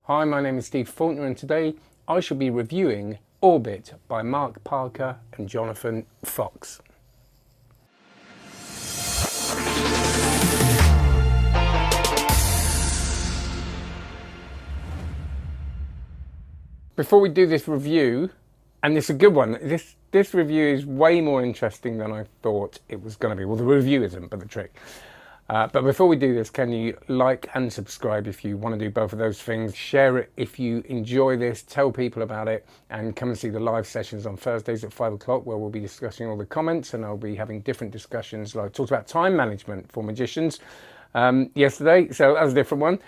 Hi, my name is Steve Faulkner and today I shall be reviewing Orbit by Mark Parker and Jonathan Fox. Before we do this review, and it's a good one, this review is way more interesting than I thought it was going to be. Well, the review isn't, but the trick. But before we do this, can you like and subscribe if you want to do both of those things? Share it if you enjoy this, tell people about it, and come and see the live sessions on Thursdays at 5 o'clock where we'll be discussing all the comments and I'll be having different discussions. Like I talked about time management for magicians yesterday, so that was a different one.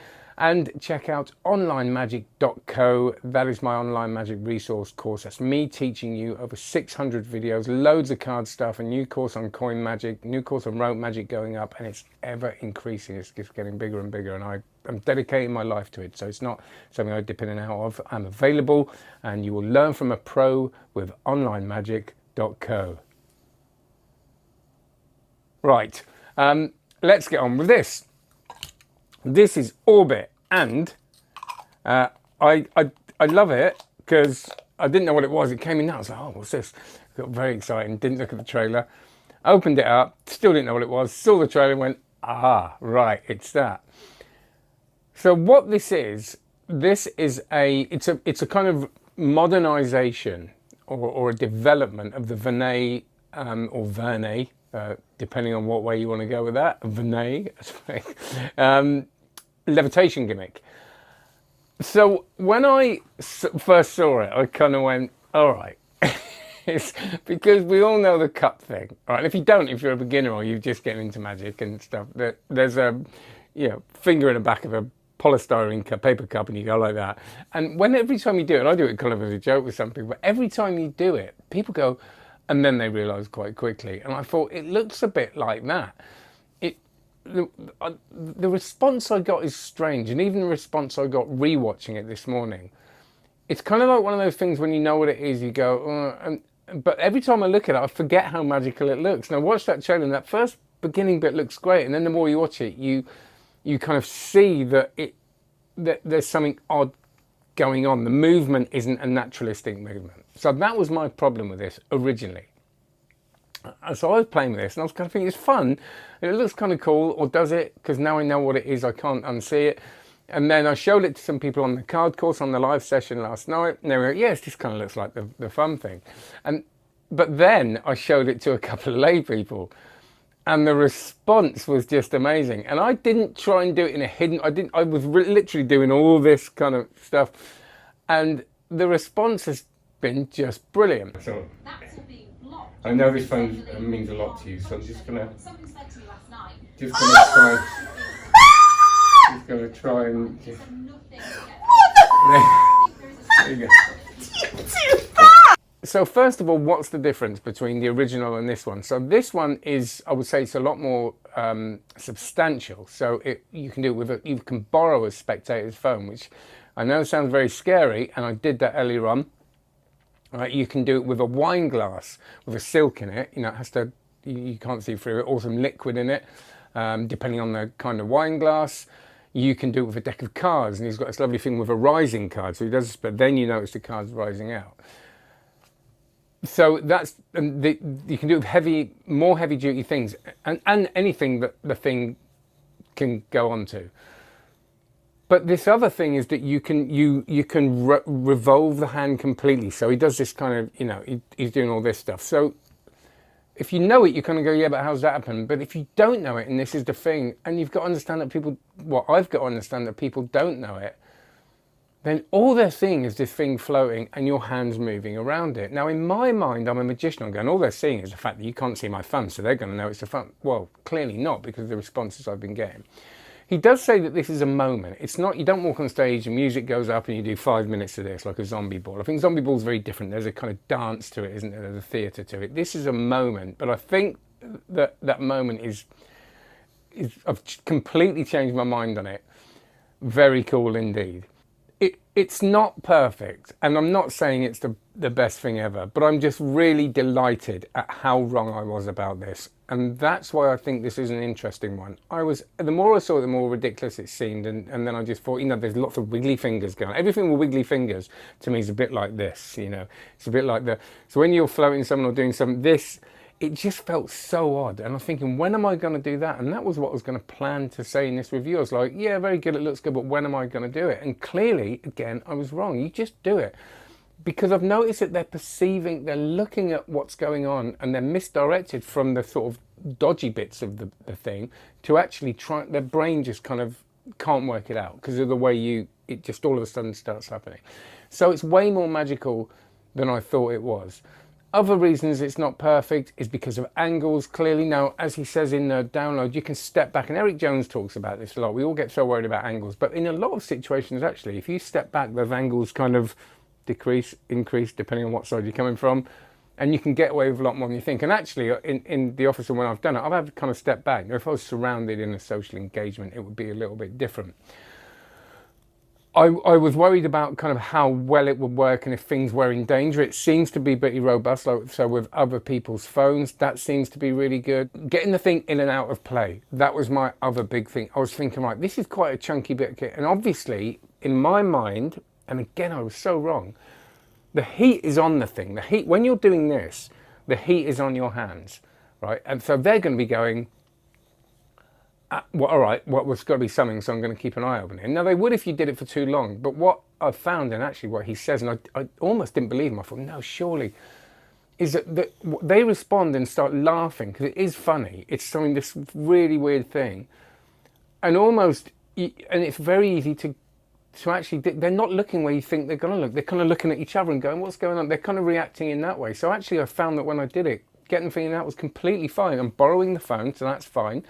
And check out onlinemagic.co. That is my online magic resource course. That's me teaching you over 600 videos, loads of card stuff, a new course on coin magic, new course on rope magic going up, and it's ever increasing. It's just getting bigger and bigger, and I'm dedicating my life to it. So it's not something I dip in and out of. I'm available, and you will learn from a pro with onlinemagic.co. Right, let's get on with this. This is Orbit, and I love it because I didn't know what it was. It came in now. I was like, oh, what's this? Got very excited. Didn't look at the trailer. Opened it up. Still didn't know what it was. Saw the trailer and went, ah, right, it's that. So what this is it's a kind of modernization or a development of the Vernet or Vernet. Depending on what way you want to go with that, Vernet, levitation gimmick. So when I first saw it, I kind of went, all right. It's because we all know the cup thing, right? If you don't, if you're a beginner or you're just getting into magic and stuff, there's a finger in the back of a polystyrene cup, paper cup, and you go like that. And every time you do it, and I do it kind of as a joke with some people, but every time you do it, people go, and then they realise quite quickly. And I thought, it looks a bit like that. The response I got is strange. And even the response I got rewatching it this morning, it's kind of like one of those things when you know what it is, you go, but every time I look at it, I forget how magical it looks. And I watched that trailer and that first beginning bit looks great. And then the more you watch it, you kind of see that there's something odd going on. The movement isn't a naturalistic movement. So that was my problem with this originally. So I was playing with this and I was kind of thinking it's fun. It looks kind of cool, or does it? Because now I know what it is, I can't unsee it. And then I showed it to some people on the card course on the live session last night. And they were like, yes, this kind of looks like the fun thing. But then I showed it to a couple of lay people. And the response was just amazing. And I didn't try and do it in a hidden... I was literally doing all this kind of stuff. And the response has been just brilliant. So, I know this phone means a lot to you, so I'm just gonna try and just... There you go. So first of all, what's the difference between the original and this one? So this one is, I would say, it's a lot more substantial. So you can do it you can borrow a spectator's phone, which I know sounds very scary, and I did that earlier on. Right, you can do it with a wine glass with a silk in it. You know, it has to, you can't see through it, or some liquid in it, depending on the kind of wine glass. You can do it with a deck of cards, and he's got this lovely thing with a rising card. So he does this, but then you notice the cards rising out. So that's, you can do it with more heavy duty things, and anything that the thing can go onto. But this other thing is that you can revolve the hand completely. So he does this kind of, he's doing all this stuff. So if you know it, you kind of go, yeah, but how's that happen? But if you don't know it, and this is the thing, and you've got to understand that I've got to understand that people don't know it, then all they're seeing is this thing floating and your hands moving around it. Now, in my mind, I'm a magician. I'm going, all they're seeing is the fact that you can't see my thumb, so they're going to know it's a thumb. Well, clearly not, because of the responses I've been getting. He does say that this is a moment. It's not, you don't walk on stage and music goes up and you do 5 minutes of this like a zombie ball. I think zombie ball is very different. There's a kind of dance to it, isn't there? There's a theatre to it. This is a moment, but I think that moment is I've completely changed my mind on it. Very cool indeed. It's not perfect, and I'm not saying it's the best thing ever, but I'm just really delighted at how wrong I was about this. And that's why I think this is an interesting one. The more I saw it, the more ridiculous it seemed, and then I just thought, there's lots of wiggly fingers going on. Everything with wiggly fingers to me is a bit like this, It's a bit like so when you're floating someone or doing something, it just felt so odd. And I'm thinking, when am I going to do that? And that was what I was going to plan to say in this review. I was like, yeah, very good, it looks good, but when am I going to do it? And clearly, again, I was wrong. You just do it. Because I've noticed that they're looking at what's going on, and they're misdirected from the sort of dodgy bits of the thing to actually their brain just kind of can't work it out because of the way it just all of a sudden starts happening. So it's way more magical than I thought it was. Other reasons it's not perfect is because of angles, clearly. Now, as he says in the download, you can step back, and Eric Jones talks about this a lot. We all get so worried about angles, but in a lot of situations, actually, if you step back, those angles kind of decrease, increase, depending on what side you're coming from, and you can get away with a lot more than you think. And actually, in the office and when I've done it, I've had to kind of step back. Now, if I was surrounded in a social engagement, it would be a little bit different. I was worried about kind of how well it would work and if things were in danger. It seems to be pretty robust, so with other people's phones, that seems to be really good. Getting the thing in and out of play, that was my other big thing. I was thinking, right, this is quite a chunky bit of kit. And obviously, in my mind, and again, I was so wrong, the heat is on the thing. The heat, when you're doing this, the heat is on your hands, right? And so they're going to be going, well, all right, well, there's got to be something, so I'm going to keep an eye open here. Now, they would if you did it for too long, but what I found, and actually what he says, and I almost didn't believe him, I thought, no, surely, is that they respond and start laughing, because it is funny. It's something, this really weird thing. And almost, and it's very easy to actually, they're not looking where you think they're going to look. They're kind of looking at each other and going, what's going on? They're kind of reacting in that way. So actually, I found that when I did it, getting the thing out was completely fine. I'm borrowing the phone, so that's fine.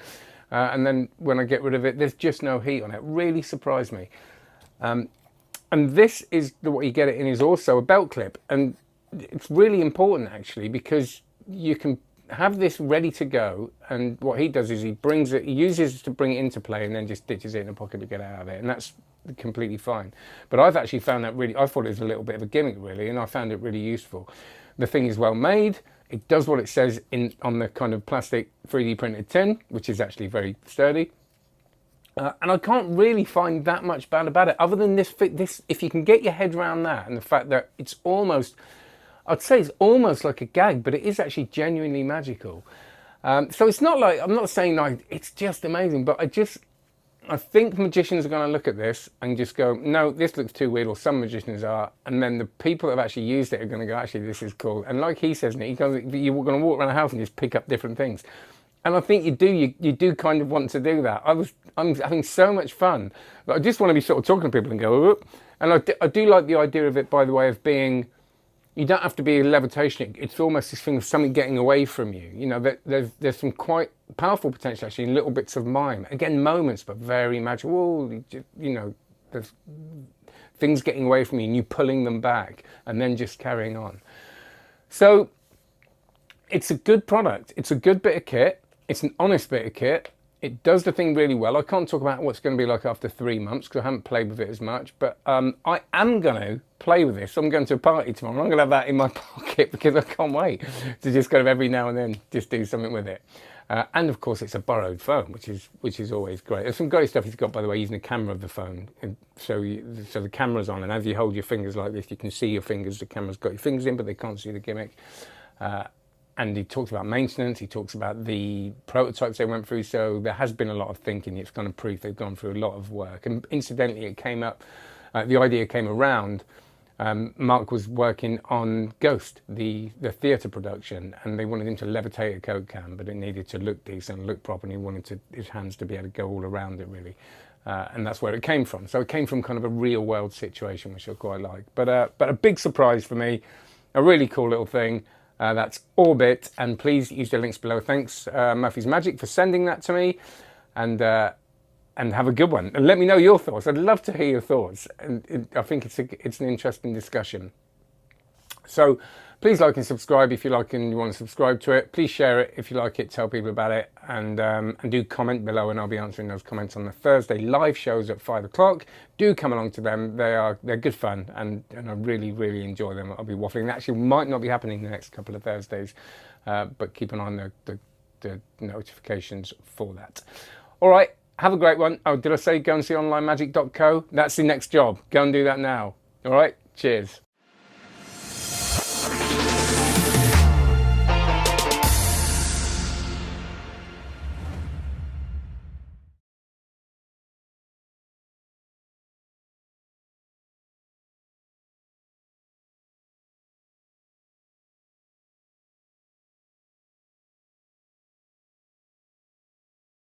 And then when I get rid of it, there's just no heat on it. It really surprised me. And this is what you get it in is also a belt clip. And it's really important, actually, because you can have this ready to go. And what he does is he uses it to bring it into play and then just stitches it in a pocket to get out of it. And that's completely fine. But I've actually found that I thought it was a little bit of a gimmick, really, and I found it really useful. The thing is well made. It does what it says on the kind of plastic 3D printed tin, which is actually very sturdy. And I can't really find that much bad about it, other than this. If you can get your head around that and the fact that it's almost, I'd say it's almost like a gag, but it is actually genuinely magical. So it's not like, I'm not saying like it's just amazing, but I think magicians are going to look at this and just go, no, this looks too weird, or some magicians are, and then the people that have actually used it are going to go, actually, this is cool. And like he says, Nick, you're going to walk around the house and just pick up different things. And I think you do kind of want to do that. I'm having so much fun. But I just want to be sort of talking to people and go, whoop. And I do like the idea of it, by the way, of being, you don't have to be a levitation. It's almost this thing of something getting away from you. You know, there's some quite powerful potential actually in little bits of mime. Again, moments, but very magical. You know, there's things getting away from you and you pulling them back and then just carrying on. So it's a good product. It's a good bit of kit. It's an honest bit of kit. It does the thing really well. I can't talk about what it's going to be like after 3 months because I haven't played with it as much, but I am going to play with this. I'm going to a party tomorrow. I'm going to have that in my pocket because I can't wait to just kind of every now and then just do something with it. And of course, it's a borrowed phone, which is always great. There's some great stuff he's got, by the way, using the camera of the phone. And so the camera's on, and as you hold your fingers like this, you can see your fingers. The camera's got your fingers in, but they can't see the gimmick. And he talks about maintenance. He talks about the prototypes they went through. So there has been a lot of thinking. It's kind of proof they've gone through a lot of work. And incidentally, it came up, the idea came around. Mark was working on Ghost, the theatre production, and they wanted him to levitate a Coke can, but it needed to look decent, look proper, and he wanted his hands to be able to go all around it, really. And that's where it came from. So it came from kind of a real-world situation, which I quite like. But a big surprise for me, a really cool little thing. That's Orbit, and please use the links below. Thanks, Murphy's Magic, for sending that to me, and have a good one. And let me know your thoughts. I'd love to hear your thoughts, and I think it's an interesting discussion. So please like and subscribe if you like and you want to subscribe to it. Please share it if you like it, tell people about it, and do comment below, and I'll be answering those comments on the Thursday live shows at 5 o'clock. Do come along to them. They're good fun, and I really, really enjoy them. I'll be waffling. They actually might not be happening the next couple of Thursdays, but keep an eye on the notifications for that. All right, have a great one. Oh, did I say go and see onlinemagic.co? That's the next job. Go and do that now. All right, cheers.